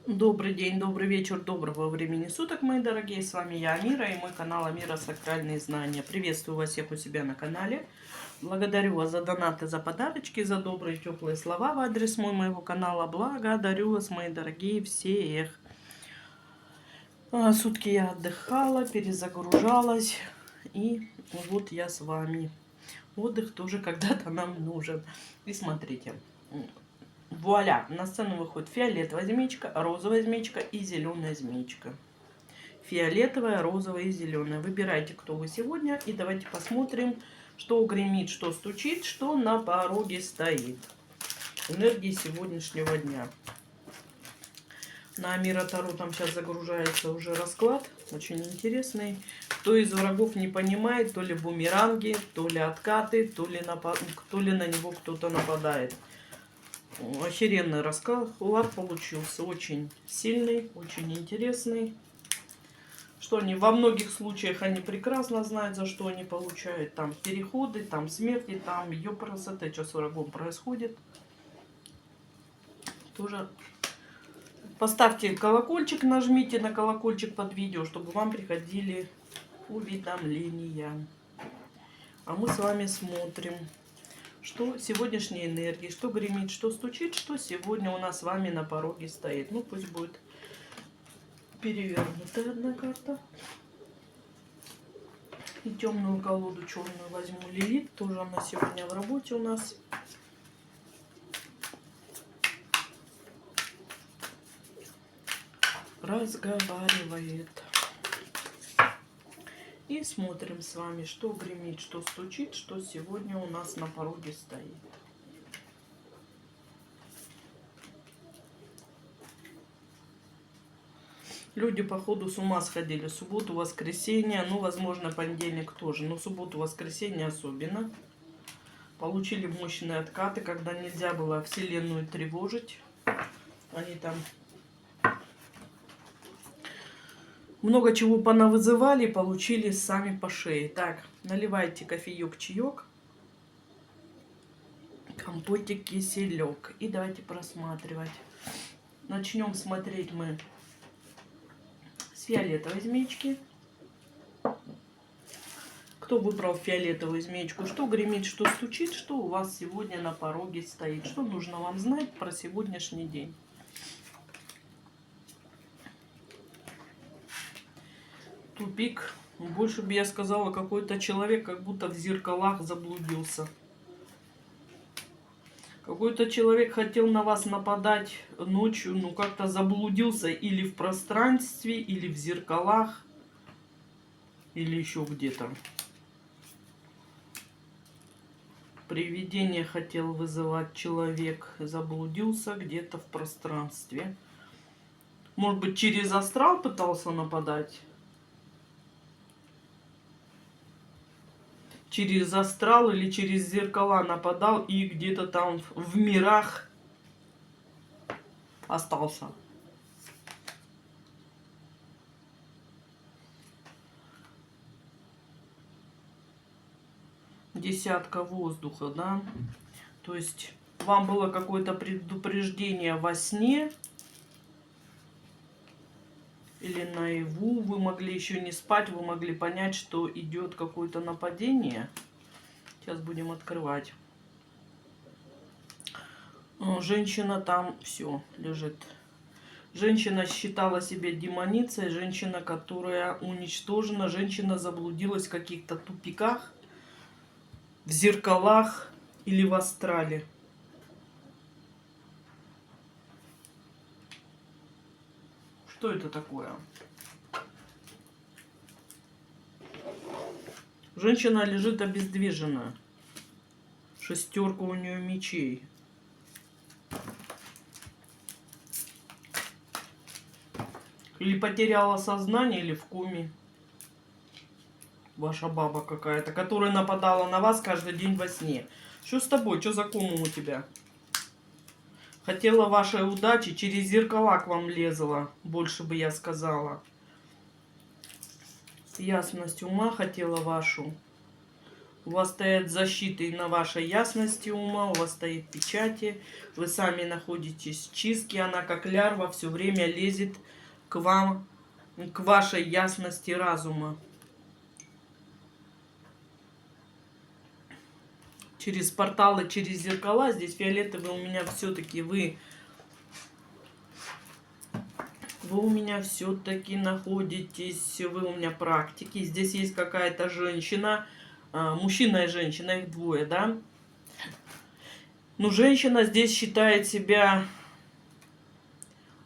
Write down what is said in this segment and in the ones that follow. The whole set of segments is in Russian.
Добрый день, добрый вечер, доброго времени суток, мои дорогие. С вами я, Амира, и мой канал Амира Сакральные Знания. Приветствую вас всех у себя на канале. Благодарю вас за донаты, за подарочки, за добрые теплые слова в адрес моего канала. Благодарю вас, мои дорогие, всех. Сутки я отдыхала, перезагружалась. И вот я с вами. Отдых тоже когда-то нам нужен. И смотрите. Вуаля! На сцену выходит фиолетовая змеечка, розовая змеечка и зеленая змеечка. Фиолетовая, розовая и зеленая. Выбирайте, кто вы сегодня. И давайте посмотрим, что гремит, что стучит, что на пороге стоит. Энергии сегодняшнего дня. На Амира Таро там сейчас загружается уже расклад. Очень интересный. Кто из врагов не понимает, то ли бумеранги, то ли откаты, то ли на него кто-то нападает. Охеренный расклад получился. Очень сильный, очень интересный. Что они во многих случаях они прекрасно знают, за что они получают. Там переходы, там смерти, там ёпрасоте, что с врагом происходит. Тоже поставьте колокольчик, нажмите на колокольчик под видео, чтобы вам приходили уведомления. А мы с вами смотрим, что сегодняшние энергии, что гремит, что стучит, что сегодня у нас с вами на пороге стоит. Ну, пусть будет перевернутая одна карта. И темную колоду черную возьму Лилит. Тоже она сегодня в работе у нас. Разговаривает. И смотрим с вами, что гремит, что стучит, что сегодня у нас на пороге стоит. Люди, походу, с ума сходили. Субботу, воскресенье, ну, возможно, понедельник тоже. Но субботу, воскресенье особенно. Получили мощные откаты, когда нельзя было Вселенную тревожить. Они там много чего понавызывали и получили сами по шее. Так, наливайте кофеек, чаек, компотик, киселек. И давайте просматривать. Начнем смотреть мы с фиолетовой змеечки. Кто выбрал фиолетовую змеечку, что гремит, что стучит, что у вас сегодня на пороге стоит, что нужно вам знать про сегодняшний день. Тупик. Больше бы я сказала, какой-то человек как будто в зеркалах заблудился. Какой-то человек хотел на вас нападать ночью, но как-то заблудился или в пространстве, или в зеркалах, или еще где-то. Привидение хотел вызывать человек, заблудился где-то в пространстве. Может быть, через астрал пытался нападать? Через астрал или через зеркала нападал и где-то там в мирах остался. Десятка воздуха, да? То есть вам было какое-то предупреждение во сне или наяву, вы могли еще не спать, вы могли понять, что идет какое-то нападение. Сейчас будем открывать. Женщина там все лежит. Женщина считала себя демоницей, женщина, которая уничтожена, женщина заблудилась в каких-то тупиках, в зеркалах или в астрале. Что это такое? Женщина лежит обездвижена. Шестерка у нее мечей. Или потеряла сознание, или в коме. Ваша баба какая-то, которая нападала на вас каждый день во сне. Что с тобой? Что за кому у тебя? Хотела вашей удачи, через зеркала к вам лезла, больше бы я сказала. Ясность ума хотела вашу. У вас стоят защиты на вашей ясности ума, у вас стоит печати, вы сами находитесь в чистке, она как лярва все время лезет к вам, к вашей ясности разума. Через порталы, через зеркала, здесь фиолетовый у меня все-таки вы у меня все-таки находитесь, вы у меня практики. Здесь есть какая-то женщина, мужчина и женщина, их двое, да? Но женщина здесь считает себя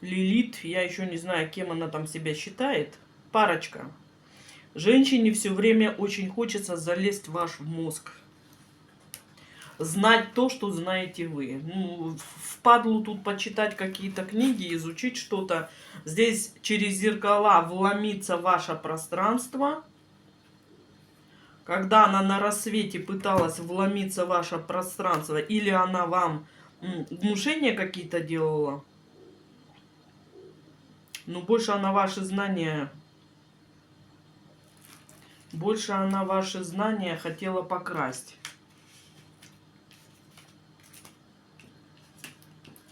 Лилит, я еще не знаю, кем она там себя считает. Парочка. Женщине все время очень хочется залезть в ваш мозг. Знать то, что знаете вы. Ну, впадлу тут почитать какие-то книги, изучить что-то. Здесь через зеркала вломиться в ваше пространство. Когда она на рассвете пыталась вломиться в ваше пространство, или она вам внушения какие-то делала, но больше она ваши знания хотела покрасть.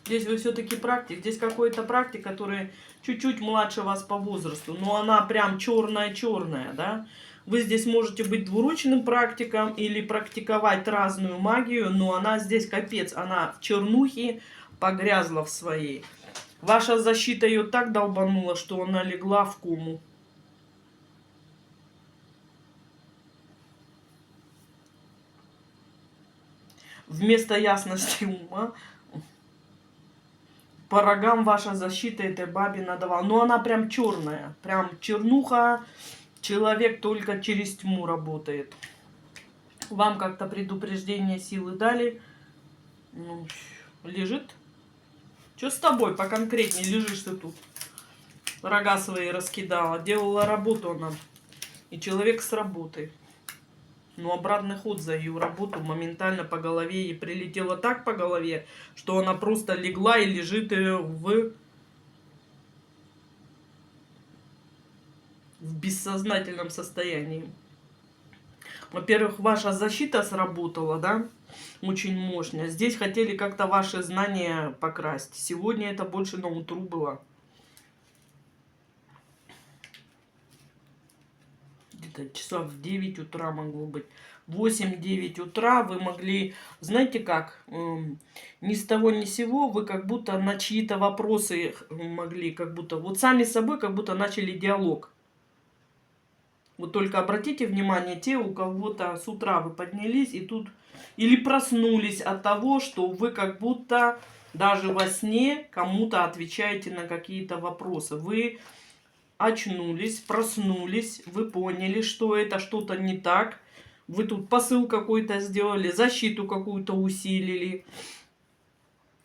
Здесь вы все-таки практик. Здесь какой-то практик, который чуть-чуть младше вас по возрасту. Но она прям черная-черная, да? Вы здесь можете быть двуручным практиком или практиковать разную магию, но она здесь капец. Она в чернухе погрязла в своей. Ваша защита ее так долбанула, что она легла в кому. Вместо ясности ума по рогам ваша защита этой бабе надавала. Но она прям черная. Прям чернуха. Человек только через тьму работает. Вам как-то предупреждение силы дали. Ну, лежит. Что с тобой поконкретнее? Лежишь ты тут. Рога свои раскидала. Делала работу она. И человек с работы. Но обратный ход за ее работу моментально по голове ей прилетело так по голове, что она просто легла и лежит в бессознательном состоянии. Во-первых, ваша защита сработала, да, очень мощно. Здесь хотели как-то ваши знания покрасть. Сегодня это больше на утру было. Где-то часов в 9 утра могло быть. 8-9 утра вы могли, знаете как, ни с того ни с сего вы как будто на чьи-то вопросы могли, как будто, вот сами с собой как будто начали диалог. Вот только обратите внимание, те, у кого-то с утра вы поднялись и тут, или проснулись от того, что вы как будто даже во сне кому-то отвечаете на какие-то вопросы. Вы очнулись, проснулись, вы поняли, что это что-то не так. Вы тут посыл какой-то сделали, защиту какую-то усилили.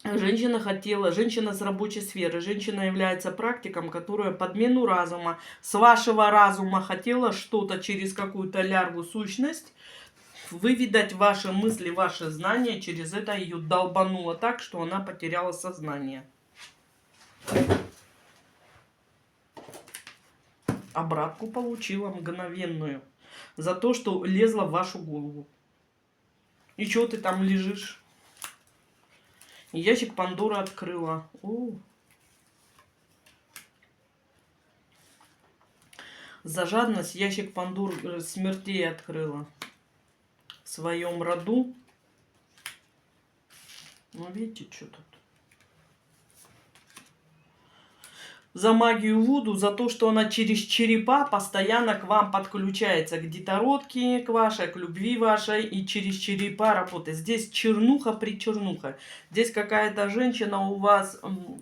Женщина с рабочей сферы, женщина является практиком, которая подмену разума, с вашего разума хотела что-то через какую-то лярву сущность выведать ваши мысли, ваши знания, через это ее долбануло так, что она потеряла сознание. Обратку получила мгновенную за то, что лезла в вашу голову. И что ты там лежишь? Ящик Пандоры открыла. За жадность ящик Пандоры смертей открыла. В своем роду. Ну, видите, что тут. За магию Вуду, за то, что она через черепа постоянно к вам подключается, к детородке, к вашей, к любви вашей, и через черепа работает. Здесь чернуха. Здесь какая-то женщина у вас,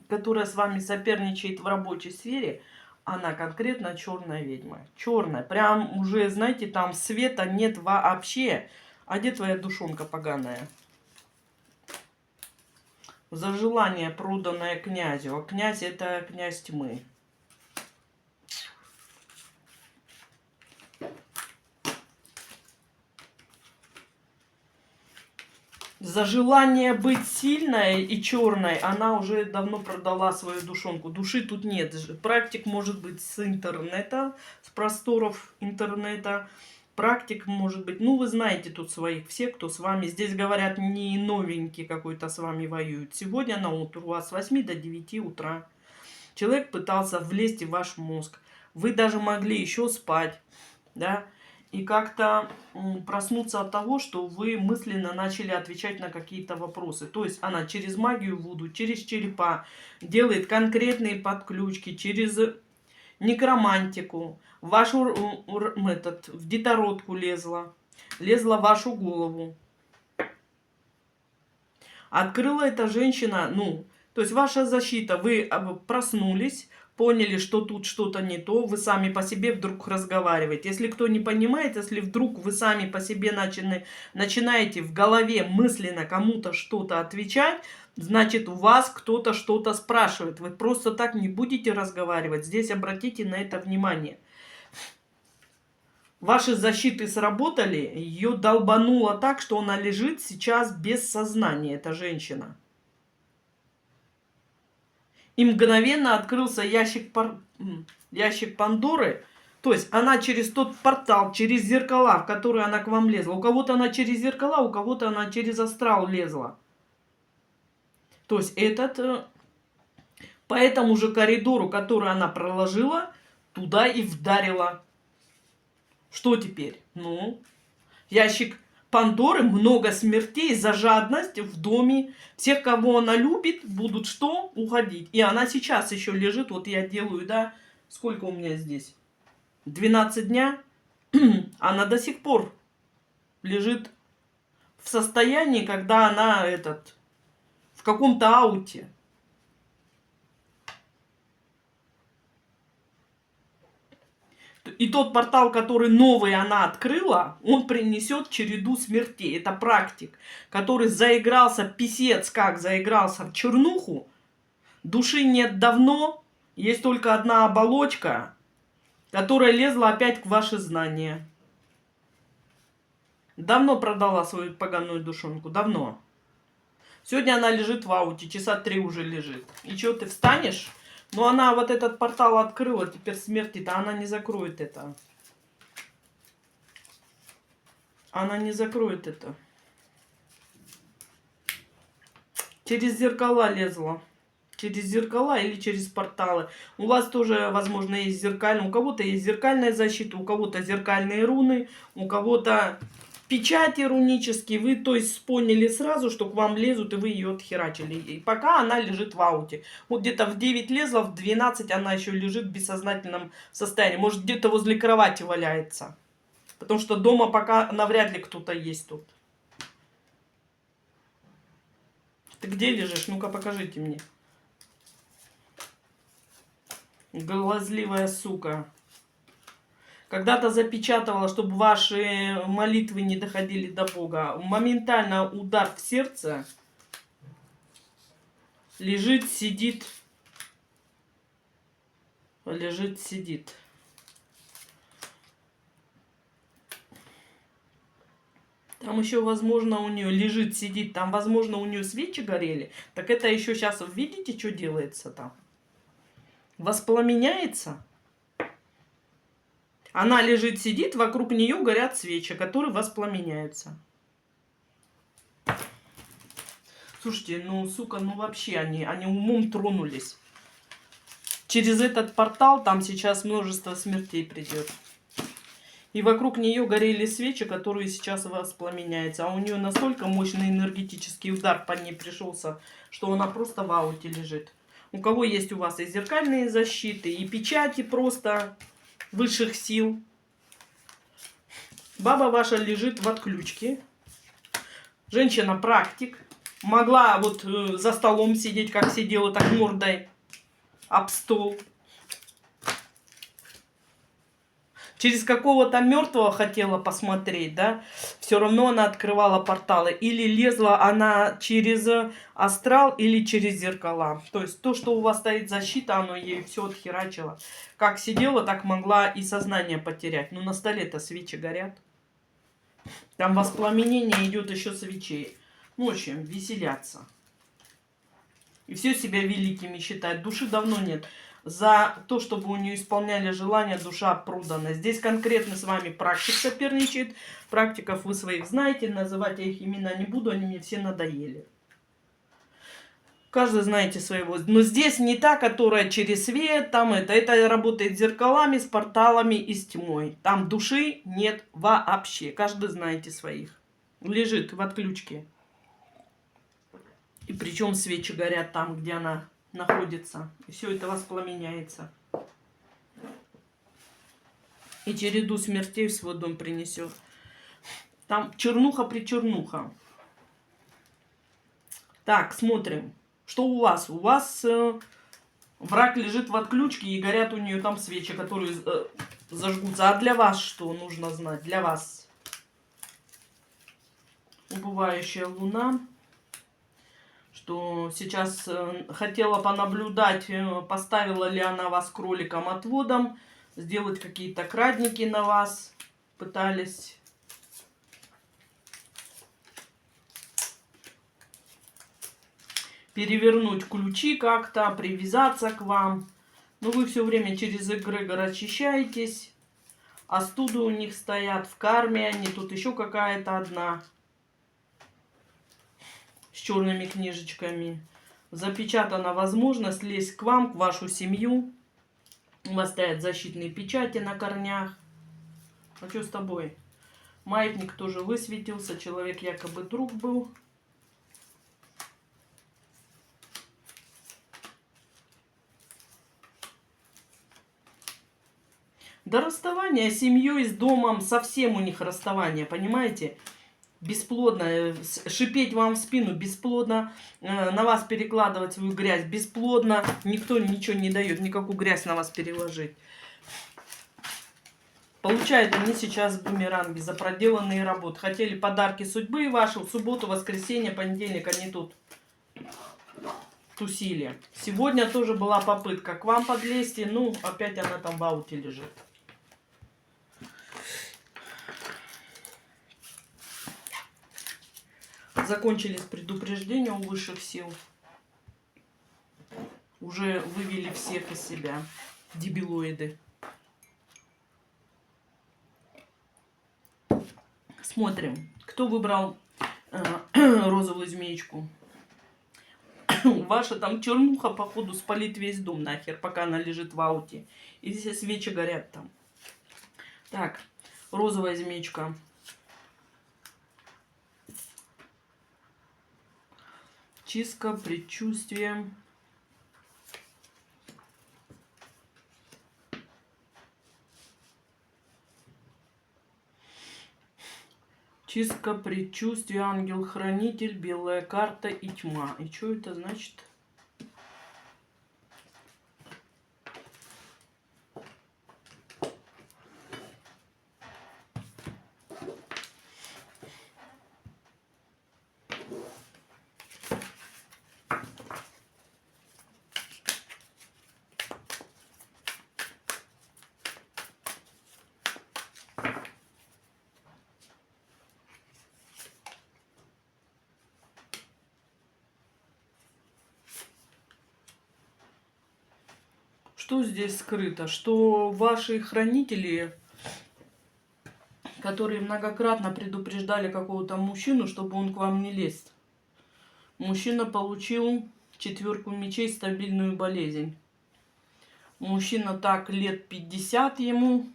которая с вами соперничает в рабочей сфере, она конкретно черная ведьма. Черная. Прям уже, знаете, там света нет вообще. А где твоя душонка поганая? За желание, проданное князю. А князь — это князь тьмы. За желание быть сильной и черной она уже давно продала свою душонку. Души тут нет. Практик может быть с интернета, с просторов интернета. практик, может быть. Ну, вы знаете тут своих, все, кто с вами. Здесь, говорят, не новенький какой-то с вами воюет. Сегодня на утро у вас с 8 до 9 утра. Человек пытался влезть в ваш мозг. Вы даже могли еще спать, да, и как-то проснуться от того, что вы мысленно начали отвечать на какие-то вопросы. То есть она через магию Вуду, через черепа делает конкретные подключки, через некромантику, в вашу в детородку лезла в вашу голову. Открыла эта женщина, ну, то есть ваша защита, вы проснулись, поняли, что тут что-то не то, вы сами по себе вдруг разговариваете. Если кто не понимает, если вдруг вы сами по себе начинаете в голове мысленно кому-то что-то отвечать, значит, у вас кто-то что-то спрашивает. Вы просто так не будете разговаривать. Здесь обратите на это внимание. Ваши защиты сработали, ее долбануло так, что она лежит сейчас без сознания, эта женщина. И мгновенно открылся ящик Пандоры. То есть она через тот портал, через зеркала, в которые она к вам лезла. У кого-то она через зеркала, у кого-то она через астрал лезла. То есть по этому же коридору, который она проложила, туда и вдарила. Что теперь? Ну, ящик Пандоры, много смертей за жадность в доме. Всех, кого она любит, будут что? Уходить. И она сейчас еще лежит, вот я делаю, да, сколько у меня здесь? 12 дня. Она до сих пор лежит в состоянии, когда она в каком-то ауте. И тот портал, который новый она открыла, он принесет череду смертей. Это практик, который заигрался, писец как заигрался в чернуху. Души нет давно, есть только одна оболочка, которая лезла опять в ваши знания. Давно продала свою поганую душонку, давно. Сегодня она лежит в ауте, часа 3 уже лежит. И что, ты встанешь? Но она вот этот портал открыла, теперь смерти-то она не закроет это. Она не закроет это. Через зеркала лезла. Через зеркала или через порталы. У вас тоже, возможно, есть зеркальная. У кого-то есть зеркальная защита, у кого-то зеркальные руны, у кого-то печати рунические. Вы, то есть, поняли сразу, что к вам лезут, и вы ее отхерачили. И пока она лежит в ауте. Вот где-то в 9 лезла, в 12 она еще лежит в бессознательном состоянии. Может, где-то возле кровати валяется. Потому что дома пока навряд ли кто-то есть тут. Ты где лежишь? Ну-ка, покажите мне. Глазливая сука. Когда-то запечатывала, чтобы ваши молитвы не доходили до Бога. Моментально удар в сердце. Лежит, сидит. Лежит, сидит. Там еще, возможно, у нее лежит, сидит. Там, возможно, у нее свечи горели. Так это еще сейчас, видите, что делается там? Воспламеняется. Она лежит, сидит, вокруг нее горят свечи, которые воспламеняются. Слушайте, ну, сука, ну вообще они умом тронулись. Через этот портал там сейчас множество смертей придет. И вокруг нее горели свечи, которые сейчас воспламеняются. А у нее настолько мощный энергетический удар по ней пришелся, что она просто в ауте лежит. У кого есть у вас и зеркальные защиты, и печати просто высших сил. Баба ваша лежит в отключке. Женщина-практик. Могла вот за столом сидеть, как сидела, так мордой об стол. Через какого-то мертвого хотела посмотреть, да, все равно она открывала порталы. Или лезла она через астрал, или через зеркала. То есть то, что у вас стоит защита, оно ей все отхерачило. Как сидела, так могла и сознание потерять. Но на столе-то свечи горят. Там воспламенение идет еще свечей. В общем, веселятся. И все себя великими считают. Души давно нет. за то, чтобы у нее исполняли желания, душа продана. Здесь конкретно с вами практик соперничает. Практиков вы своих знаете, называть я их имена не буду, они мне все надоели. Каждый знаете своего. Но здесь не та, которая через свет, там это работает с зеркалами, с порталами и с тьмой. Там души нет вообще. Каждый знаете своих. Лежит в отключке. И причем свечи горят там, где она находится. И все это воспламеняется. И череду смертей в свой дом принесет. Там чернуха-причернуха. Так, смотрим. Что у вас? У вас враг лежит в отключке и горят у нее там свечи, которые зажгутся. А для вас что нужно знать? Для вас. Убывающая луна. Что сейчас хотела понаблюдать, поставила ли она вас кроликом-отводом, сделать какие-то крадники на вас. Пытались. Перевернуть ключи как-то, привязаться к вам. Но вы все время через эгрегор очищаетесь. А студы у них стоят в карме. Они тут еще какая-то одна. С черными книжечками. Запечатана возможность лезть к вам, к вашу семью. У вас стоят защитные печати на корнях. А что с тобой? Маятник тоже высветился. Человек якобы друг был. До расставания с семьей, с домом, совсем у них расставание, понимаете? Бесплодно, шипеть вам в спину бесплодно, на вас перекладывать свою грязь бесплодно, никто ничего не дает, никакую грязь на вас переложить. Получают они сейчас бумеранги за проделанные работы. Хотели подарки судьбы ваши, в субботу, воскресенье, понедельник они тут тусили. Сегодня тоже была попытка к вам подлезть, ну опять она там в ауте лежит. Закончились предупреждения у высших сил. Уже вывели всех из себя. Дебилоиды. Смотрим, кто выбрал розовую змеечку. Ваша там чернуха, походу, спалит весь дом нахер, пока она лежит в ауте. И все свечи горят там. Так, розовая змеечка. Чистка, предчувствие. Чистка, предчувствие, ангел-хранитель, белая карта и тьма. И что это значит? Что здесь скрыто? Что ваши хранители, которые многократно предупреждали какого-то мужчину, чтобы он к вам не лез. Мужчина получил 4 мечей, стабильную болезнь. Мужчина так лет 50 ему.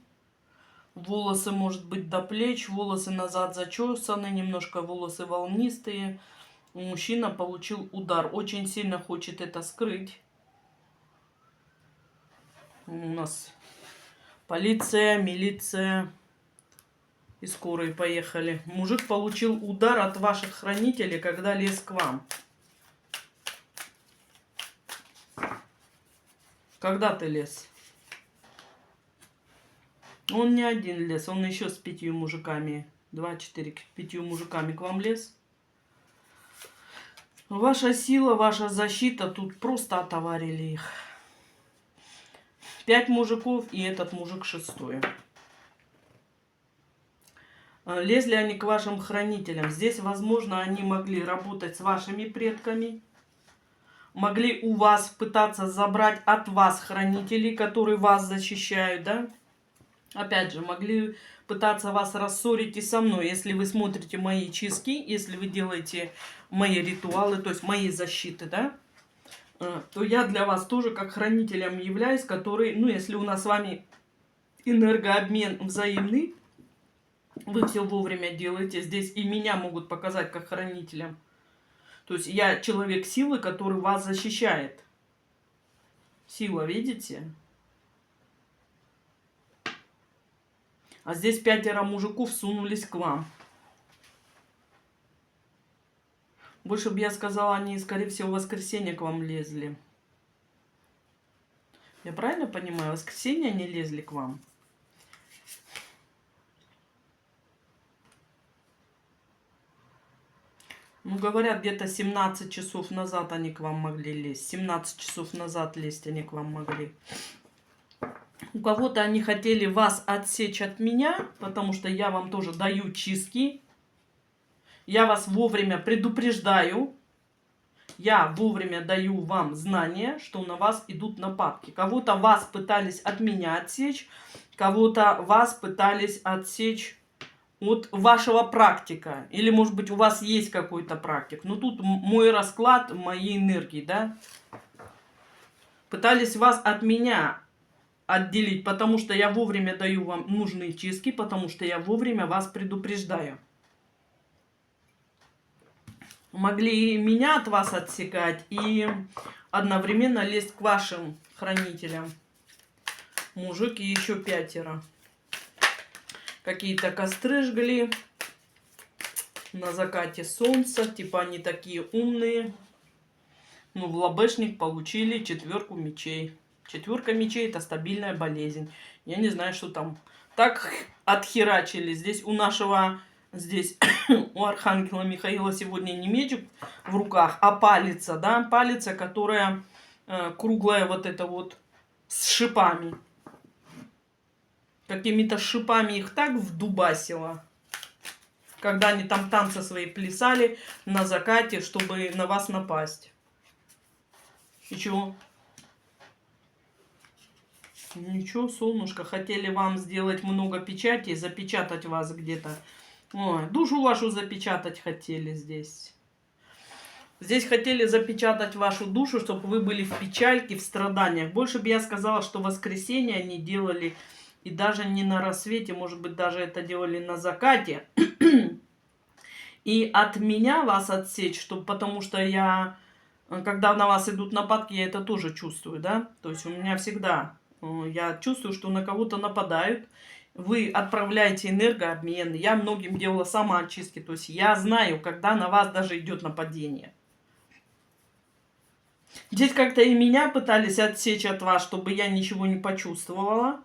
Волосы, может быть, до плеч, волосы назад зачесаны, немножко волосы волнистые. Мужчина получил удар. Очень сильно хочет это скрыть. У нас полиция, милиция и скорые поехали. Мужик получил удар от ваших хранителей, когда лез к вам. Когда ты лез? Он не один лез, он еще с 5 мужиками. 2, 4, 5 мужиками к вам лез. Ваша сила, ваша защита тут просто отоварили их. 5 мужиков и этот мужик 6-й. Лезли они к вашим хранителям. Здесь, возможно, они могли работать с вашими предками. могли у вас пытаться забрать от вас хранителей, которые вас защищают, да? Опять же, могли пытаться вас рассорить и со мной. Если вы смотрите мои чистки, если вы делаете мои ритуалы, то есть мои защиты, да, то я для вас тоже как хранителем являюсь, который, ну, если у нас с вами энергообмен взаимный, вы все вовремя делаете. Здесь и меня могут показать как хранителем. То есть я человек силы, который вас защищает. Сила, видите? А здесь 5 мужиков сунулись к вам. Больше бы я сказала, они, скорее всего, в воскресенье к вам лезли. Я правильно понимаю? В воскресенье они лезли к вам? Ну, говорят, где-то 17 часов назад они к вам могли лезть. 17 часов назад лезть они к вам могли. У кого-то они хотели вас отсечь от меня, потому что я вам тоже даю чистки. Я вас вовремя предупреждаю. Я вовремя даю вам знания, что на вас идут нападки. Кого-то вас пытались от меня отсечь, кого-то вас пытались отсечь от вашего практика. Или, может быть, у вас есть какой-то практик. Но тут мой расклад моей энергии, да. Пытались вас от меня отделить, потому что я вовремя даю вам нужные чистки, потому что я вовремя вас предупреждаю. Могли меня от вас отсекать и одновременно лезть к вашим хранителям. Мужик и еще 5. Какие-то костры жгли на закате солнца. Типа они такие умные. Ну, в лобешник получили 4 мечей. 4 мечей — это стабильная болезнь. Я не знаю, что там. Так отхерачили. Здесь у нашего... Здесь у архангела Михаила сегодня не мечик в руках, а палица, да, палица, которая круглая вот эта вот с шипами. Какими-то шипами их так вдубасило, когда они там танцы свои плясали на закате, чтобы на вас напасть. И чего? Ничего, солнышко, хотели вам сделать много печатей, запечатать вас где-то. Ой, душу вашу запечатать хотели здесь. Здесь хотели запечатать вашу душу, чтобы вы были в печальке, в страданиях. Больше бы я сказала, что в воскресенье они делали, и даже не на рассвете, может быть, даже это делали на закате. И от меня вас отсечь, чтобы, потому что я, когда на вас идут нападки, я это тоже чувствую, да. То есть у меня всегда, я чувствую, что на кого-то нападают. Вы отправляете энергообмен. Я многим делала самоочистки. То есть я знаю, когда на вас даже идет нападение. Здесь как-то и меня пытались отсечь от вас, чтобы я ничего не почувствовала.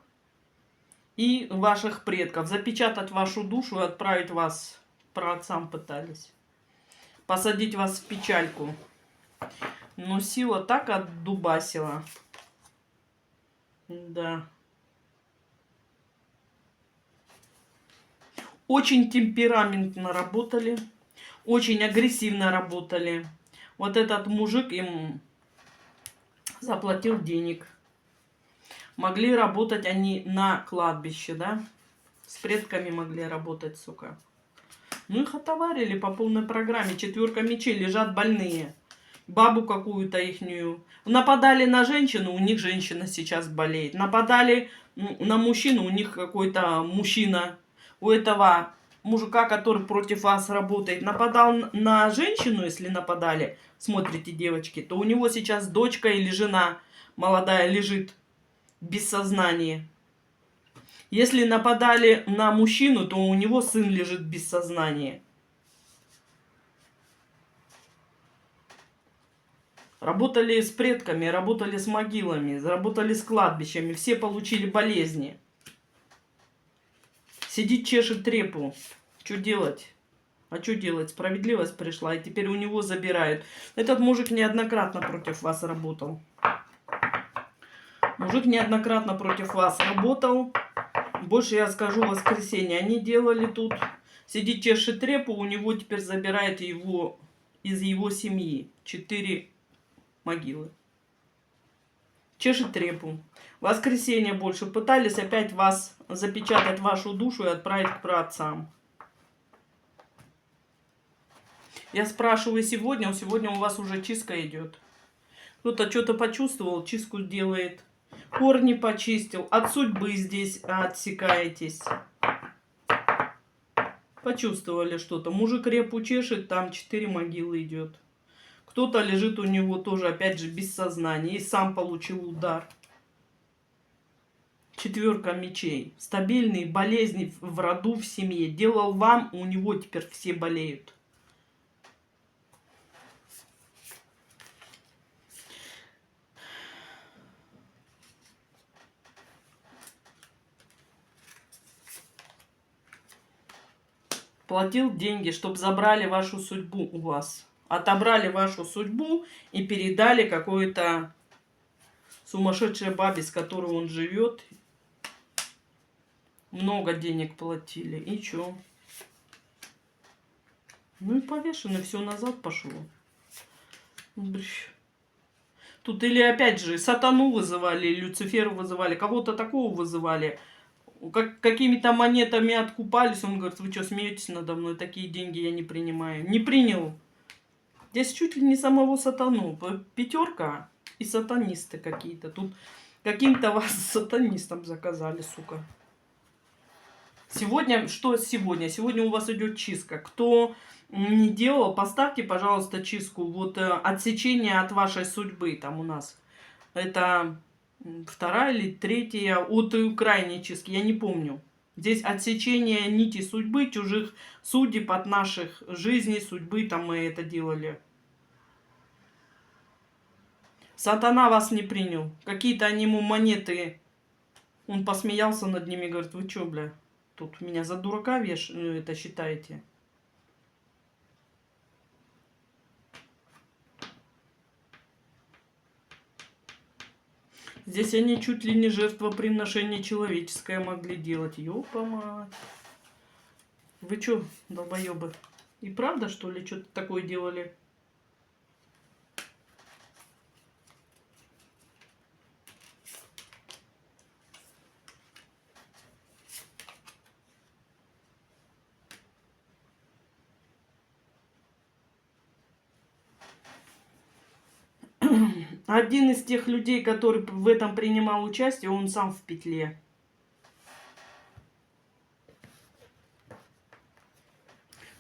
И ваших предков. Запечатать вашу душу и отправить вас праотцам пытались. Посадить вас в печальку. Но сила так отдубасила. Да. Очень темпераментно работали, очень агрессивно работали. Вот этот мужик им заплатил денег. Могли работать они на кладбище, да? С предками могли работать, сука. Ну их отоварили по полной программе. 4 мечей, лежат больные. Бабу какую-то ихнюю. Нападали на женщину, у них женщина сейчас болеет. Нападали на мужчину, у них какой-то мужчина. У этого мужика, который против вас работает, нападал на женщину, если нападали, смотрите, девочки, то у него сейчас дочка или жена молодая лежит без сознания. Если нападали на мужчину, то у него сын лежит без сознания. Работали с предками, работали с могилами, работали с кладбищами, все получили болезни. Сидит, чешет репу. Что делать? А что делать? Справедливость пришла, и теперь у него забирают. Этот мужик неоднократно против вас работал. Мужик неоднократно против вас работал. Больше я скажу, в воскресенье они делали тут. Сидит, чешет репу, у него теперь забирает его из его семьи. 4 могилы. Чешет репу. Воскресенье больше. Пытались опять вас запечатать, вашу душу и отправить к праотцам. Я спрашиваю сегодня у вас уже чистка идет. Кто-то что-то почувствовал, чистку делает. Корни почистил. От судьбы здесь отсекаетесь. Почувствовали что-то. Мужик репу чешет, там 4 могилы идет. Кто-то лежит у него тоже, опять же, без сознания. И сам получил удар. 4 мечей. Стабильные болезни в роду, в семье. Делал вам, у него теперь все болеют. Платил деньги, чтобы забрали вашу судьбу у вас. Отобрали вашу судьбу и передали какой-то сумасшедшей бабе, с которой он живет. Много денег платили. И чё? Ну и повешено, все назад пошло. Тут или опять же сатану вызывали, Люцифера вызывали, кого-то такого вызывали. Какими-то монетами откупались. Он говорит, вы что, смеетесь надо мной? Такие деньги я не принимаю. Не принял. Здесь чуть ли не самого сатану. 5 и сатанисты какие-то. Тут каким-то вас сатанистом заказали, сука. Сегодня, что сегодня? Сегодня у вас идет чистка. Кто не делал, поставьте, пожалуйста, чистку. Вот отсечение от вашей судьбы там у нас. Это 2 или 3 от крайней чистки, я не помню. Здесь отсечение нити судьбы, чужих судеб от наших жизней, судьбы, там мы это делали. Сатана вас не принял. Какие-то они ему монеты. Он посмеялся над ними, говорит, вы чё, бля, тут меня за дурака это считаете? Здесь они чуть ли не жертвоприношение человеческое могли делать. Ёпа-мать. Вы чё, долбоёбы? И правда, что ли, что-то такое делали? Один из тех людей, который в этом принимал участие, он сам в петле.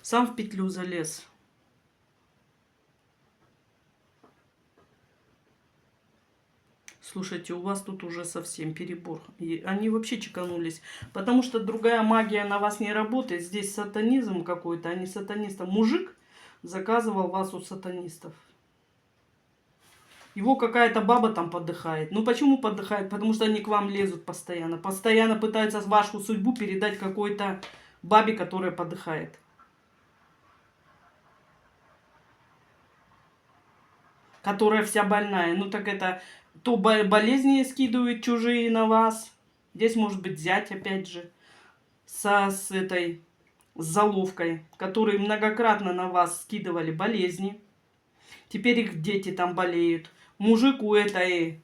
Сам в петлю залез. Слушайте, у вас тут уже совсем перебор. И они вообще чеканулись. Потому что другая магия на вас не работает. Здесь сатанизм какой-то, а не сатанистов. Мужик заказывал вас у сатанистов. Его какая-то баба там подыхает. Ну почему подыхает? Потому что они к вам лезут постоянно. Постоянно пытаются вашу судьбу передать какой-то бабе, которая подыхает. Которая вся больная. Ну так это то болезни скидывают чужие на вас. Здесь может быть зять опять же. С заловкой. Которые многократно на вас скидывали болезни. Теперь их дети там болеют. Мужик у этой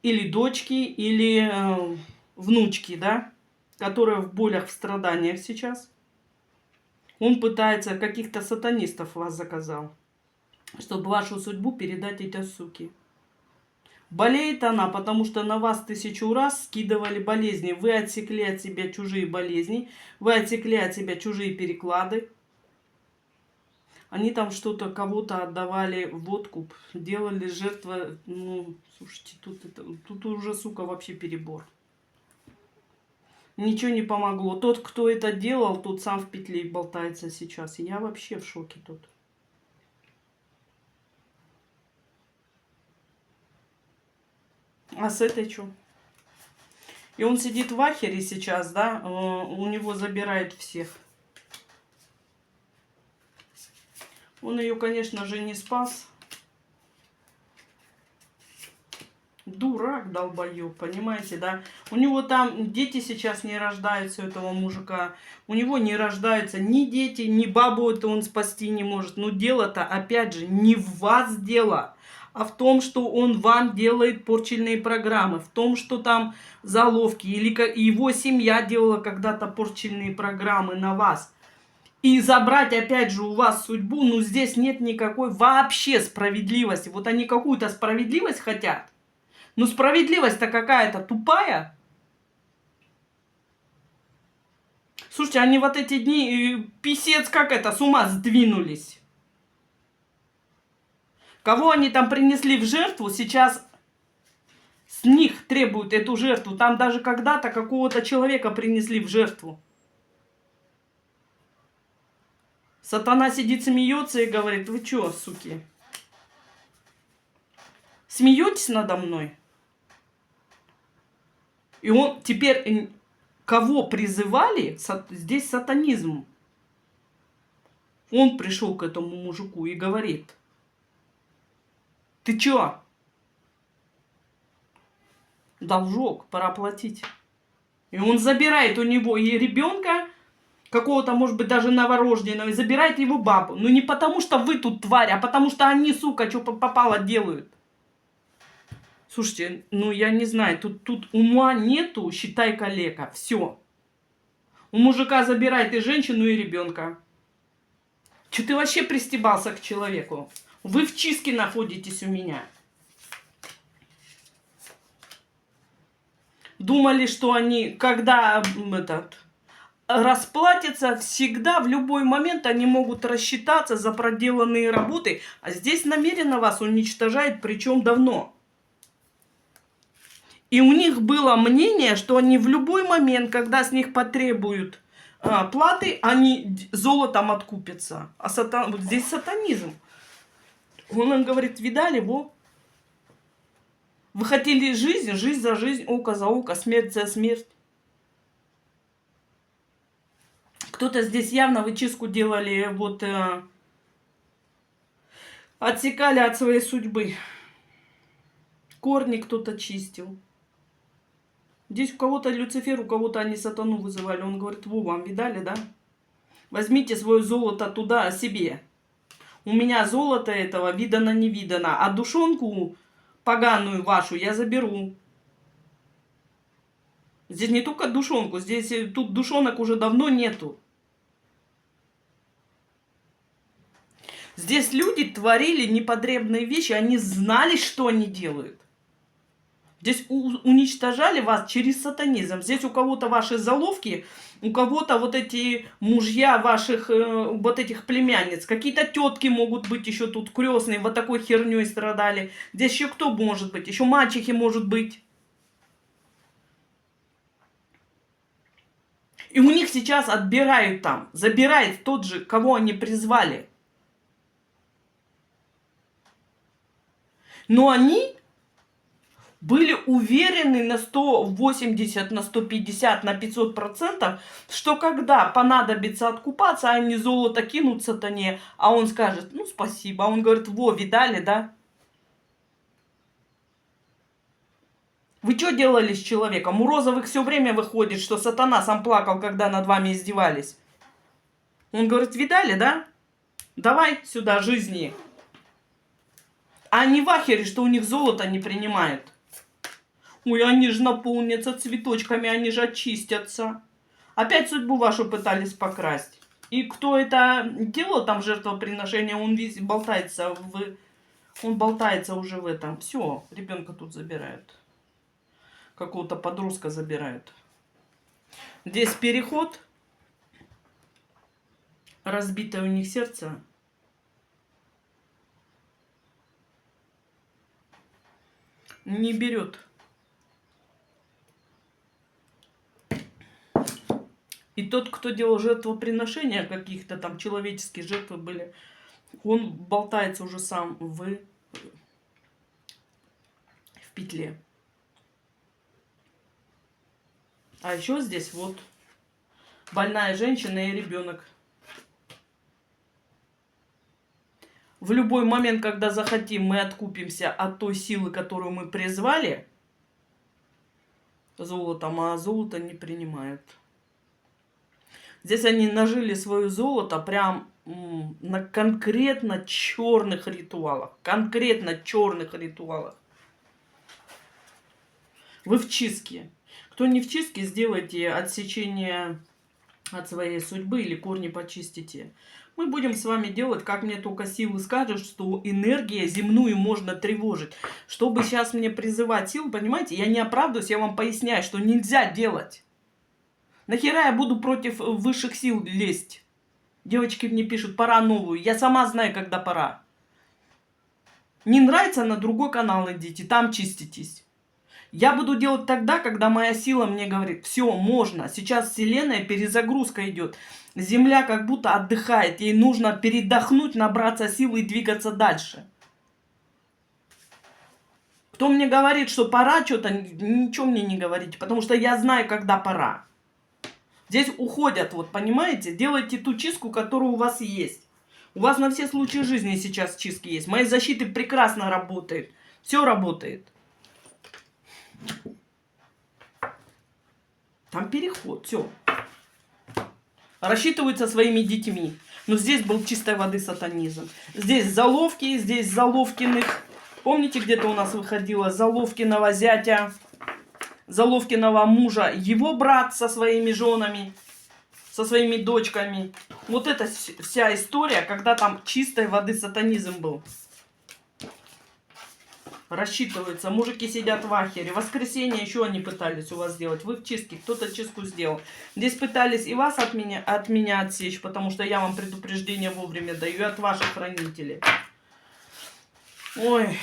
или дочки, или внучки, да, которая в болях, в страданиях сейчас. Он пытается, каких-то сатанистов вас заказал, чтобы вашу судьбу передать эти суки. Болеет она, потому что на вас 1000 раз скидывали болезни. Вы отсекли от себя чужие болезни, вы отсекли от себя чужие переклады. Они там что-то, кого-то отдавали в откуп, делали жертвы. Ну, слушайте, тут уже, сука, вообще перебор. Ничего не помогло. Тот, кто это делал, тот сам в петле болтается сейчас. Я вообще в шоке тут. А с этой что? И он сидит в ахере сейчас, да? У него забирают всех. Он ее, конечно же, не спас. Дурак, долбоёб, понимаете, да? У него там дети сейчас не рождаются, у этого мужика. У него не рождаются ни дети, ни бабу это он спасти не может. Но дело-то, опять же, не в вас дело, а в том, что он вам делает порчельные программы, в том, что там заловки, или его семья делала когда-то порчельные программы на вас. И забрать опять же у вас судьбу, ну здесь нет никакой вообще справедливости. Вот они какую-то справедливость хотят. Ну справедливость-то какая-то тупая. Слушайте, они вот эти дни, писец, как это, с ума сдвинулись. Кого они там принесли в жертву, сейчас с них требуют эту жертву. Там даже когда-то какого-то человека принесли в жертву. Сатана сидит, смеется и говорит: вы чё, суки? Смеетесь надо мной? И он теперь, кого призывали, здесь сатанизм. Он пришел к этому мужику и говорит: ты чё? Должок, пора платить. И он забирает у него и ребенка, какого-то, может быть, даже новорожденного, и забирает его бабу. Ну не потому, что вы тут тварь, а потому, что они, сука, что попало делают. Слушайте, ну я не знаю, тут ума нету, считай, калека. Все. У мужика забирает и женщину, и ребенка. Че ты вообще пристебался к человеку? Вы в чистке находитесь у меня. Думали, что они, когда расплатятся, всегда, в любой момент они могут рассчитаться за проделанные работы. А здесь намеренно вас уничтожает, причем давно. И у них было мнение, что они в любой момент, когда с них потребуют платы, они золотом откупятся. А вот здесь сатанизм. Он им говорит: видали, во? Вы хотели жизнь, жизнь за жизнь, око за око, смерть за смерть. Кто-то здесь явно вычистку делали, вот отсекали от своей судьбы. Корни кто-то чистил. Здесь у кого-то Люцифер, у кого-то они сатану вызывали. Он говорит: во, вам видали, да? Возьмите свое золото туда себе. У меня золото этого видано не видано, а душонку поганую вашу я заберу. Здесь не только душонку, здесь тут душонок уже давно нету. Здесь люди творили непотребные вещи, они знали, что они делают. Здесь уничтожали вас через сатанизм. Здесь у кого-то ваши заловки, у кого-то вот эти мужья ваших, вот этих племянниц. Какие-то тетки могут быть еще тут крестные, вот такой херней страдали. Здесь еще кто может быть? Еще мачехи может быть. И у них сейчас отбирают там, забирает тот же, кого они призвали. Но они были уверены на 180, на 150, на 500%, что когда понадобится откупаться, они золото кинут сатане, а он скажет: ну спасибо. А он говорит: во, видали, да? Вы что делали с человеком? У Розовых все время выходит, что сатана сам плакал, когда над вами издевались. Он говорит: видали, да? Давай сюда жизни. А они в ахере, что у них золото не принимают. Ой, они же наполнятся цветочками, они же очистятся. Опять судьбу вашу пытались покрасть. И кто это делал, там жертвоприношение, он весь болтается Он болтается уже в этом. Все, ребенка тут забирают. Какого-то подростка забирают. Здесь переход. Разбитое у них сердце. Не берет. И тот, кто делал жертвоприношения, каких-то там человеческие жертвы были, он болтается уже сам в петле. А еще здесь вот больная женщина и ребенок. в любой момент, когда захотим, мы откупимся от той силы, которую мы призвали золотом, а золото не принимают. Здесь они нажили свое золото прям на конкретно черных ритуалах. Конкретно черных ритуалах. Вы в чистке. Кто не в чистке, сделайте отсечение от своей судьбы или корни почистите. Мы будем с вами делать, как мне только силы скажут, что энергия земную можно тревожить. Чтобы сейчас мне призывать силу, понимаете, я не оправдываюсь, я вам поясняю, что нельзя делать. Нахера я буду против высших сил лезть? Девочки мне пишут, пора новую. Я сама знаю, когда пора. Не нравится, на другой канал идите, там чиститесь. Я буду делать тогда, когда моя сила мне говорит, все, можно. Сейчас вселенная, перезагрузка идет. Земля как будто отдыхает. Ей нужно передохнуть, набраться силы и двигаться дальше. Кто мне говорит, что пора что-то, ничего мне не говорите. Потому что я знаю, когда пора. Здесь уходят, вот понимаете, делайте ту чистку, которая у вас есть. У вас на все случаи жизни сейчас чистки есть. Мои защиты прекрасно работают. Все работает. Там переход, все. Рассчитываются своими детьми. Но здесь был чистой воды сатанизм. Здесь заловки, здесь Заловкиных. Помните, где-то у нас выходило Заловкиного зятя, Заловкиного мужа, его брат со своими женами, со своими дочками. Вот это вся история, когда там чистой воды сатанизм был. Рассчитывается. Мужики сидят в ахере. В воскресенье еще они пытались у вас сделать. Вы в чистке. Кто-то чистку сделал. Здесь пытались и вас от меня отсечь, потому что я вам предупреждение вовремя даю. И от ваших хранителей. Ой.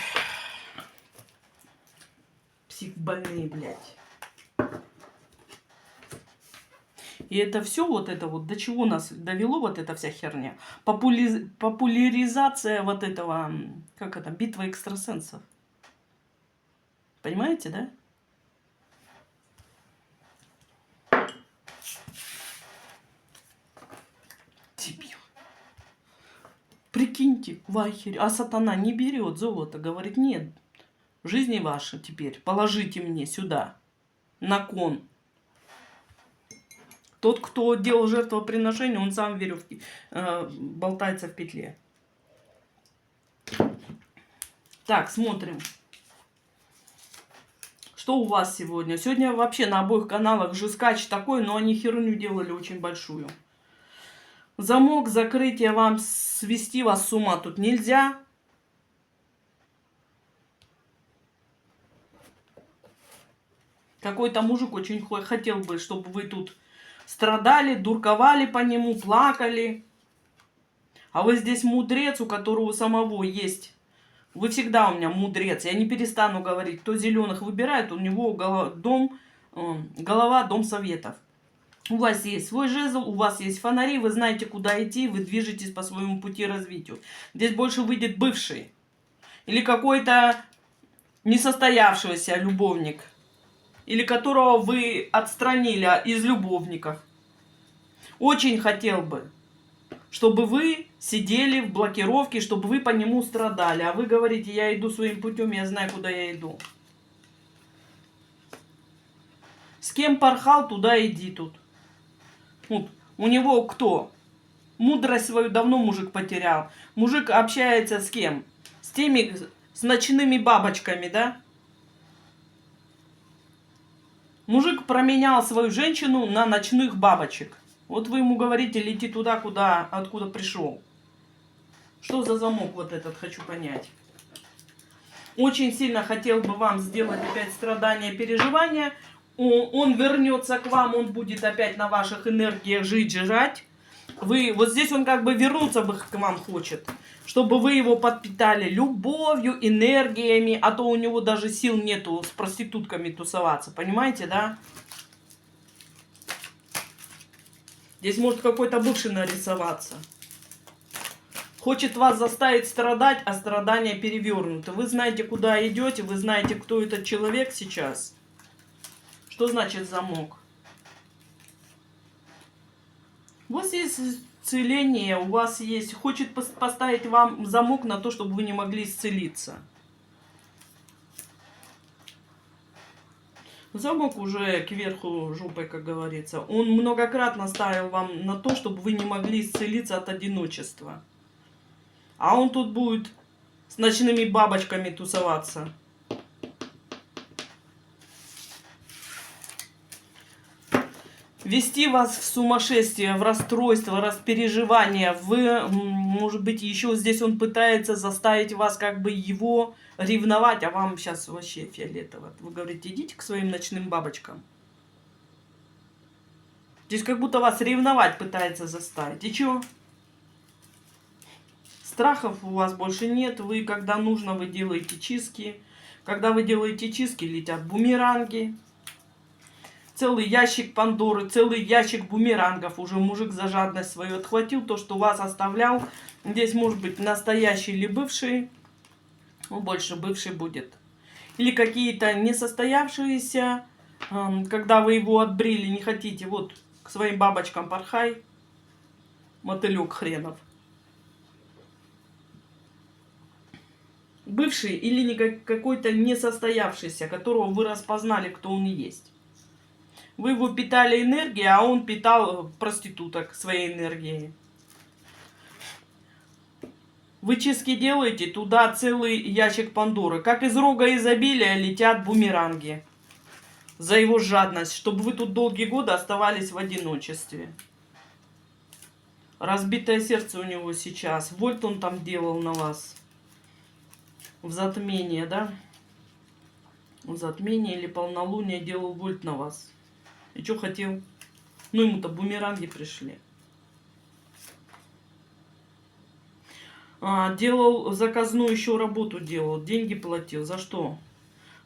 Психбольные, блядь. И это все вот это вот, до чего нас довело вот эта вся херня. Популяризация вот этого, как это, битва экстрасенсов. Понимаете, да? Дебил. Прикиньте, в ахере. А сатана не берет золото. Говорит, нет, жизни ваши теперь положите мне сюда, на кон. Тот, кто делал жертвоприношение, он сам в веревке болтается в петле. Так, смотрим. Что у вас сегодня? Сегодня вообще на обоих каналах же скач такой, но они херню делали очень большую. Замок, закрытие вам, свести вас с ума тут нельзя. Какой-то мужик очень хотел бы, чтобы вы тут страдали, дурковали по нему, плакали. А вы здесь мудрец, у которого самого есть. Вы всегда у меня мудрец. Я не перестану говорить. Кто зеленых выбирает, у него голова, дом советов. У вас есть свой жезл, у вас есть фонари, вы знаете, куда идти, вы движетесь по своему пути развитию. Здесь больше выйдет бывший. Или какой-то несостоявшийся любовник. Или которого вы отстранили из любовников. Очень хотел бы, чтобы вы сидели в блокировке, чтобы вы по нему страдали. А вы говорите, я иду своим путем, я знаю, куда я иду. С кем порхал, туда иди тут. Вот. У него кто? Мудрость свою давно мужик потерял. Мужик общается с кем? С теми, с ночными бабочками, да? Мужик променял свою женщину на ночных бабочек. Вот вы ему говорите, лети туда, откуда пришел. Что за замок вот этот, хочу понять. Очень сильно хотел бы вам сделать опять страдания, переживания. Он вернется к вам, он будет опять на ваших энергиях жить, жрать. Вот здесь он как бы вернуться к вам хочет. Чтобы вы его подпитали любовью, энергиями. А то у него даже сил нету с проститутками тусоваться. Понимаете, да? Здесь может какой-то бывший нарисоваться. Хочет вас заставить страдать, а страдания перевернуты. Вы знаете, куда идете, вы знаете, кто этот человек сейчас. Что значит замок? Вот здесь исцеление, у вас есть, хочет поставить вам замок на то, чтобы вы не могли исцелиться. Замок уже кверху жопой, как говорится. Он многократно ставил вам на то, чтобы вы не могли исцелиться от одиночества. А он тут будет с ночными бабочками тусоваться. Вести вас в сумасшествие, в расстройство, распереживание. Вы, может быть, еще здесь он пытается заставить вас как бы его ревновать, а вам сейчас вообще фиолетово. Вы говорите, идите к своим ночным бабочкам. Здесь как будто вас ревновать пытается заставить. И чё? Страхов у вас больше нет. Вы, когда нужно, вы делаете чистки. Когда вы делаете чистки, летят бумеранги. Целый ящик Пандоры, целый ящик бумерангов. Уже мужик за жадность свою отхватил. То, что вас оставлял. Здесь может быть настоящий или бывший. Ну, больше бывший будет. Или какие-то несостоявшиеся. Когда вы его отбрили, не хотите. Вот к своим бабочкам порхай. Мотылек хренов. Бывший или какой-то несостоявшийся, которого вы распознали, кто он есть. Вы его питали энергией, а он питал проституток своей энергией. Вы чистки делаете, туда целый ящик Пандоры. Как из рога изобилия летят бумеранги. За его жадность, чтобы вы тут долгие годы оставались в одиночестве. Разбитое сердце у него сейчас. Вольт он там делал на вас. В затмение, да? В затмение или полнолуние делал вольт на вас. И что хотел? Ну, ему-то бумеранги пришли. Делал заказную еще работу, делал. Деньги платил. За что?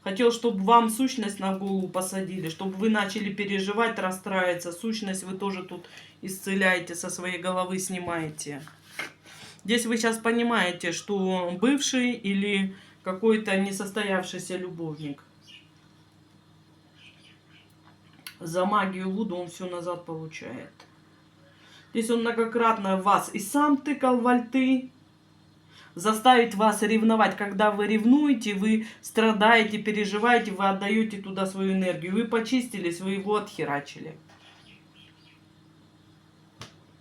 Хотел, чтобы вам сущность на голову посадили. Чтобы вы начали переживать, расстраиваться. Сущность вы тоже тут исцеляете, со своей головы снимаете. Здесь вы сейчас понимаете, что бывший или какой-то несостоявшийся любовник. За магию Вуду он все назад получает. Здесь он многократно вас и сам тыкал во льты. Заставить вас ревновать. Когда вы ревнуете, вы страдаете, переживаете, вы отдаете туда свою энергию. Вы почистились, вы его отхерачили.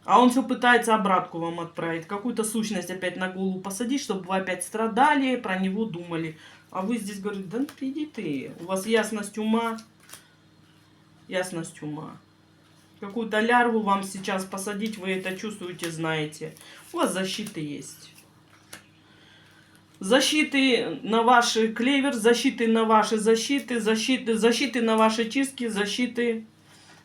А он все пытается обратку вам отправить. Какую-то сущность опять на голову посадить, чтобы вы опять страдали, про него думали. А вы здесь говорите, да иди ты. У вас ясность ума. Ясность ума. Какую-то лярву вам сейчас посадить, вы это чувствуете, знаете. У вас защиты есть. Защиты на ваши клевер, защиты на ваши защиты на ваши чистки, защиты.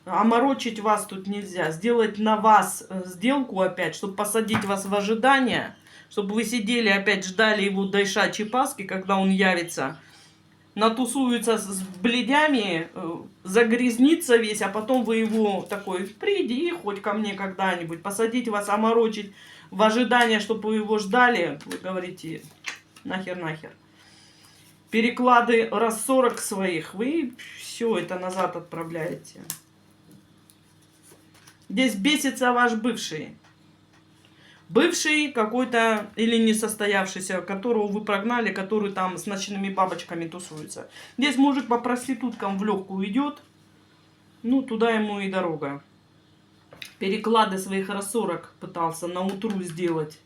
Оморочить вас тут нельзя. Сделать на вас сделку опять, чтобы посадить вас в ожидание, чтобы вы сидели опять ждали его дайша чипаски, когда он явится, натусуется с бледями, загрязнится весь, а потом вы его такой, приди хоть ко мне когда-нибудь, посадить вас, оморочить в ожидание, чтобы вы его ждали. Вы говорите, нахер. Переклады рассорок своих, вы все это назад отправляете. Здесь бесится ваш бывший. Бывший какой-то или несостоявшийся, которого вы прогнали, который там с ночными бабочками тусуется. Здесь мужик по проституткам в легкую идет. Ну, туда ему и дорога. Переклады своих рассорок пытался на утру сделать.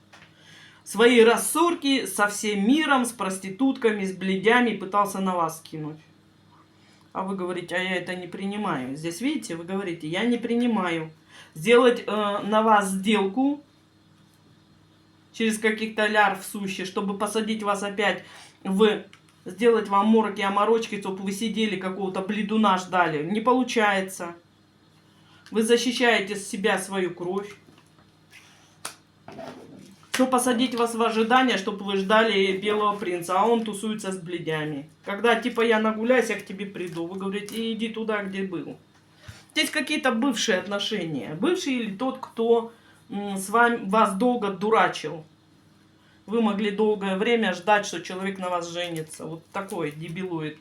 Свои рассорки со всем миром, с проститутками, с бледями пытался на вас кинуть. А вы говорите, а я это не принимаю. Здесь, видите, вы говорите, я не принимаю. Сделать на вас сделку через каких-то лярв сущих, чтобы посадить вас опять сделать вам мороки, оморочки, чтобы вы сидели, какого-то бледуна ждали. Не получается. Вы защищаете себя свою кровь. Чтобы посадить вас в ожидание, чтобы вы ждали белого принца, а он тусуется с бледями. Когда типа я нагуляюсь, я к тебе приду. Вы говорите, иди туда, где был. Здесь какие-то бывшие отношения. Бывший или тот, кто вас долго дурачил. Вы могли долгое время ждать, что человек на вас женится. Вот такой дебилует.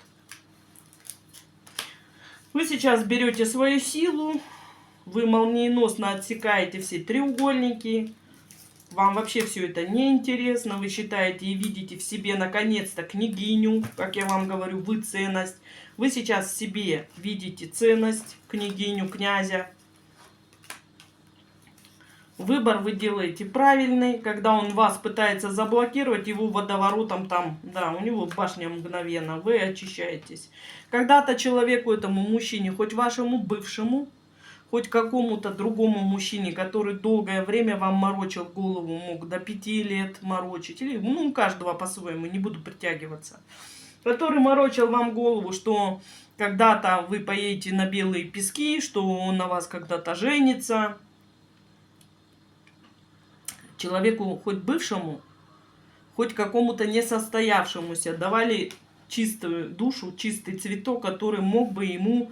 Вы сейчас берете свою силу, Вы молниеносно отсекаете все треугольники. Вам вообще все это не интересно. Вы считаете и видите в себе наконец-то княгиню. Как я вам говорю, вы ценность. Вы сейчас в себе видите ценность, княгиню, князя. Выбор вы делаете правильный. Когда он вас пытается заблокировать, его водоворотом там, да, у него башня мгновенно, вы очищаетесь. Когда-то человеку, этому мужчине, хоть вашему бывшему, хоть какому-то другому мужчине, который долгое время вам морочил голову, мог до 5 лет морочить, или, ну, у каждого по-своему, не буду притягиваться, который морочил вам голову, что когда-то вы поедете на белые пески, что он на вас когда-то женится. Человеку, хоть бывшему, хоть какому-то несостоявшемуся, давали чистую душу, чистый цветок, который мог бы ему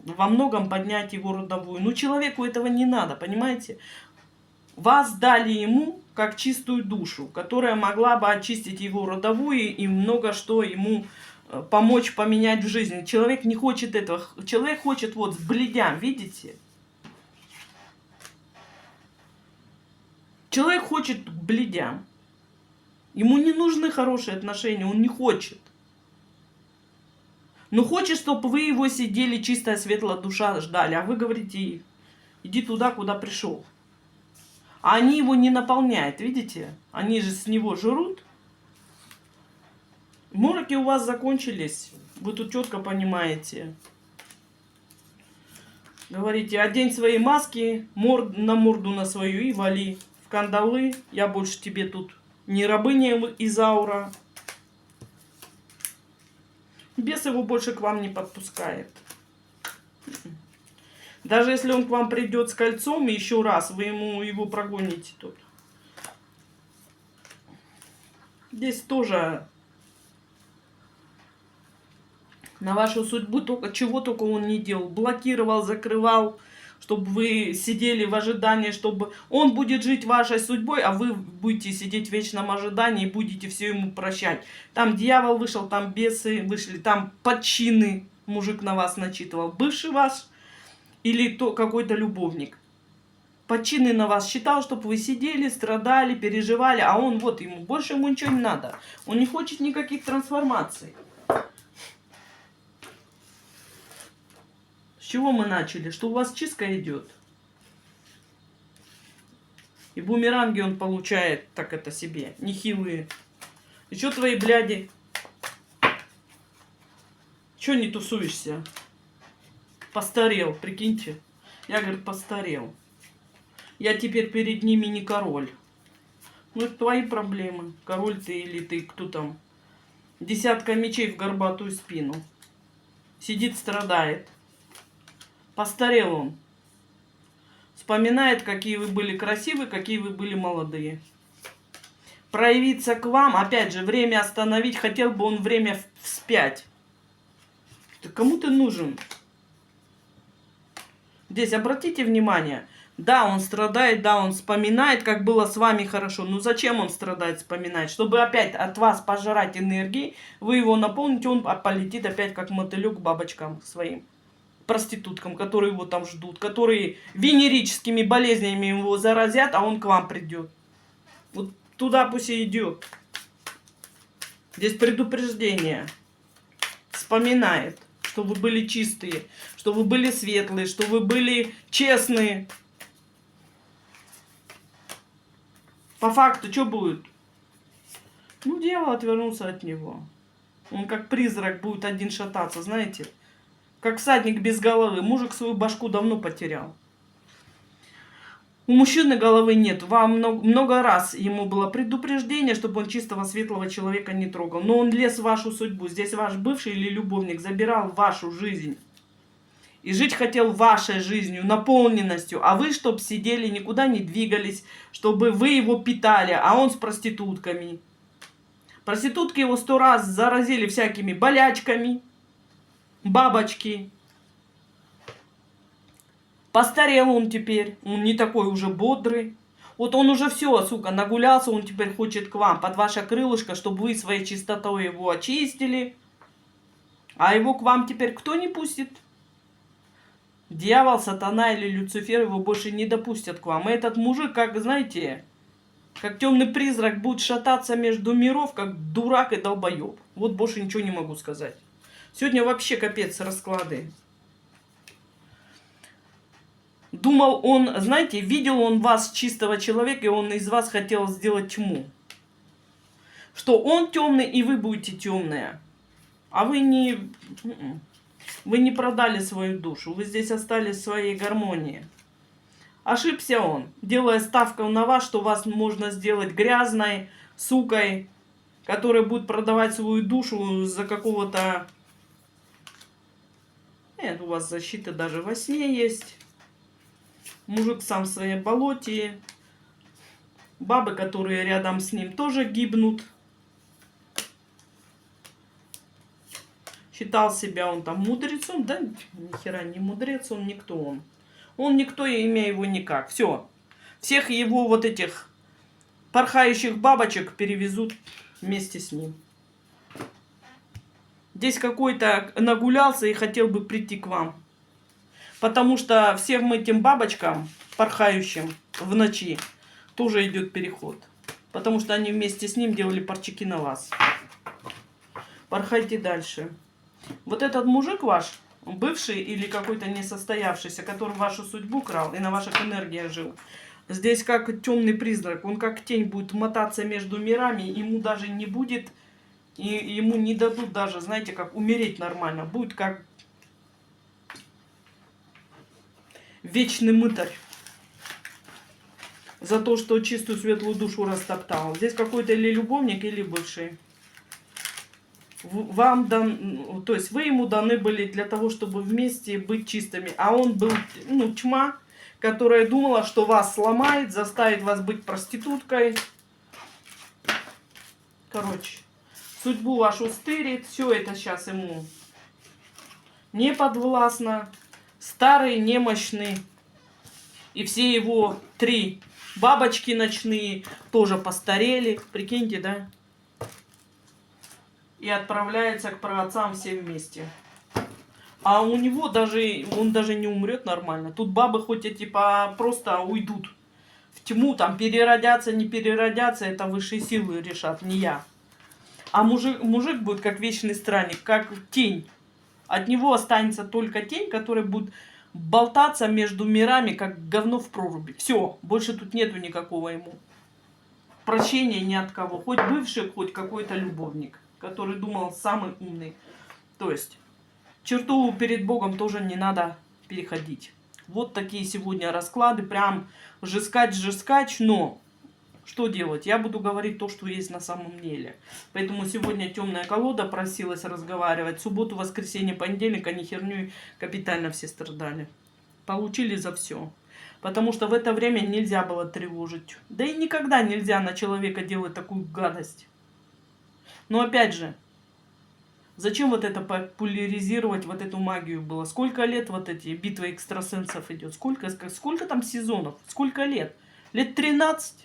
во многом поднять его родовую. Но человеку этого не надо, понимаете? Вас дали ему как чистую душу, которая могла бы очистить его родовую и много что ему помочь поменять в жизни. Человек не хочет этого. Человек хочет вот с бледям, видите? Человек хочет к бледям. Ему не нужны хорошие отношения, он не хочет. Но хочет, чтобы вы его сидели, чистая, светлая душа ждали. А вы говорите, иди туда, куда пришел. А они его не наполняют, видите? Они же с него жрут. Мороки у вас закончились. Вы тут четко понимаете. Говорите, одень свои маски, на морду на свою и вали. В кандалы, я больше тебе тут не рабыня Изаура. Бес его больше к вам не подпускает. Даже если он к вам придет с кольцом, и еще раз вы его прогоните тут. Здесь тоже на вашу судьбу чего только он не делал. Блокировал, закрывал, чтобы вы сидели в ожидании, чтобы он будет жить вашей судьбой, а вы будете сидеть в вечном ожидании и будете все ему прощать. Там дьявол вышел, там бесы вышли, там подчины мужик на вас начитывал. Бывший ваш или то какой-то любовник. Подчины на вас считал, чтобы вы сидели, страдали, переживали, а он вот ему, больше ему ничего не надо. Он не хочет никаких трансформаций. С чего мы начали? Что у вас чистка идет. И бумеранги он получает, так это себе, нехилые. Еще твои бляди. Че не тусуешься? Постарел, прикиньте. Я, говорит, постарел. Я теперь перед ними не король. Ну, это твои проблемы. Король ты или ты, кто там? 10 мечей в горбатую спину. Сидит, страдает. Постарел он. Вспоминает, какие вы были красивые, какие вы были молодые. Проявиться к вам, опять же, время остановить. Хотел бы он время вспять. Кому ты нужен? Здесь обратите внимание. Да, он страдает, да, он вспоминает, как было с вами хорошо. Но зачем он страдает, вспоминает? Чтобы опять от вас пожрать энергии, вы его наполните, он полетит опять как мотылек к бабочкам своим. Проституткам, которые его там ждут, которые венерическими болезнями его заразят, а он к вам придет. Вот туда пусть и идет. Здесь предупреждение. Вспоминает, что вы были чистые, что вы были светлые, что вы были честные. По факту, что будет? Ну, дьявол отвернулся от него. Он как призрак будет один шататься, знаете? Как всадник без головы. Мужик свою башку давно потерял. У мужчины головы нет. Вам много раз ему было предупреждение, чтобы он чистого светлого человека не трогал. Но он лез в вашу судьбу. Здесь ваш бывший или любовник забирал вашу жизнь. И жить хотел вашей жизнью, наполненностью. А вы, чтоб сидели, никуда не двигались, чтобы вы его питали. А он с проститутками. Проститутки его 100 раз заразили всякими болячками. Бабочки. Постарел он теперь. Он не такой уже бодрый. Вот он уже все, сука, нагулялся. Он теперь хочет к вам, под ваше крылышко, чтобы вы своей чистотой его очистили. А его к вам теперь кто не пустит? Дьявол, сатана или Люцифер его больше не допустят к вам. И этот мужик, как, знаете, как темный призрак, будет шататься между миров, как дурак и долбоеб. Вот больше ничего не могу сказать. Сегодня вообще капец расклады. Думал он, знаете, видел он вас, чистого человека, и он из вас хотел сделать тьму. Что он темный, и вы будете темные. А вы не продали свою душу. Вы здесь остались в своей гармонии. Ошибся он, делая ставку на вас, что вас можно сделать грязной, сукой, которая будет продавать свою душу за какого-то... Нет, у вас защита даже во сне есть. Мужик сам в своей болоте. Бабы, которые рядом с ним, тоже гибнут. Считал себя он там мудрецом. Да ни хера не мудрец, он никто он. Он никто, имя его никак. Все. Всех его вот этих порхающих бабочек перевезут вместе с ним. Здесь какой-то нагулялся и хотел бы прийти к вам. Потому что всем этим бабочкам, порхающим в ночи, тоже идет переход. Потому что они вместе с ним делали парчики на вас. Порхайте дальше. Вот этот мужик ваш, бывший или какой-то несостоявшийся, который вашу судьбу крал и на ваших энергиях жил. Здесь как темный призрак. Он как тень будет мотаться между мирами. Ему даже не будет... И ему не дадут даже, знаете, как умереть нормально. Будет как вечный мытарь. За то, что чистую светлую душу растоптал. Здесь какой-то или любовник, или бывший. Вам дан, то есть вы ему даны были для того, чтобы вместе быть чистыми. А он был, тьма, которая думала, что вас сломает, заставит вас быть проституткой. Короче, судьбу вашу стырит. Все это сейчас ему не подвластно. Старый, немощный. И все его 3 бабочки ночные тоже постарели. Прикиньте, да? И отправляется к праотцам все вместе. А у него он даже не умрет нормально. Тут бабы хоть эти просто уйдут в тьму, там переродятся, не переродятся, это высшие силы решат, не я. А мужик будет как вечный странник, как тень. От него останется только тень, которая будет болтаться между мирами, как говно в проруби. Все, больше тут нету никакого ему прощения ни от кого. Хоть бывший, хоть какой-то любовник, который думал самый умный. То есть черту перед Богом тоже не надо переходить. Вот такие сегодня расклады. Прям жескать, но что делать? Я буду говорить то, что есть на самом деле. Поэтому сегодня темная колода просилась разговаривать. Субботу, воскресенье, понедельник, они херню капитально все страдали. Получили за все. Потому что в это время нельзя было тревожить. Да и никогда нельзя на человека делать такую гадость. Но опять же, зачем вот это популяризировать, вот эту магию было? Сколько лет вот эти битвы экстрасенсов идет? Сколько там сезонов? Сколько лет? Лет 13?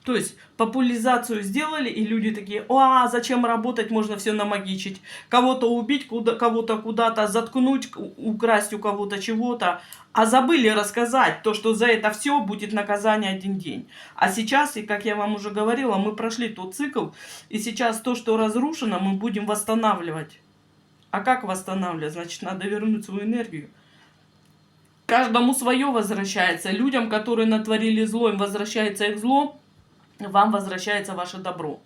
То есть популяризацию сделали, и люди такие: а зачем работать, можно все намагичить. Кого-то убить, кого-то куда-то заткнуть, украсть у кого-то чего-то. А забыли рассказать то, что за это все будет наказание 1 день. А сейчас, и как я вам уже говорила, мы прошли тот цикл, и сейчас то, что разрушено, мы будем восстанавливать. А как восстанавливать? Значит, надо вернуть свою энергию. Каждому свое возвращается. Людям, которые натворили зло, им возвращается их зло. Вам возвращается ваше добро.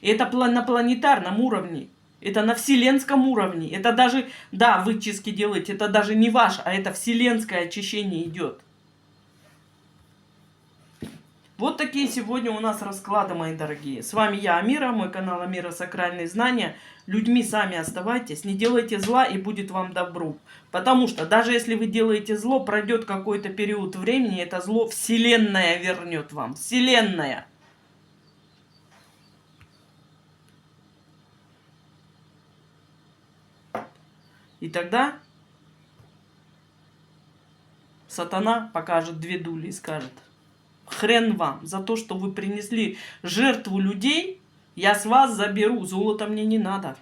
И это на планетарном уровне. Это на вселенском уровне. Это даже, да, вы чистки делаете, это даже не ваше, а это вселенское очищение идет. Вот такие сегодня у нас расклады, мои дорогие. С вами я, Амира, мой канал Амира Сакральные Знания. Людьми сами оставайтесь, не делайте зла, и будет вам добро. Потому что даже если вы делаете зло, пройдет какой-то период времени, это зло Вселенная вернет вам. Вселенная. И тогда сатана покажет 2 дули и скажет: хрен вам за то, что вы принесли жертву людей. Я с вас заберу. Золото мне не надо.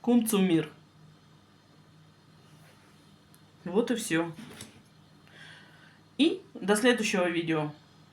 Кумцумир. Вот и все. И до следующего видео.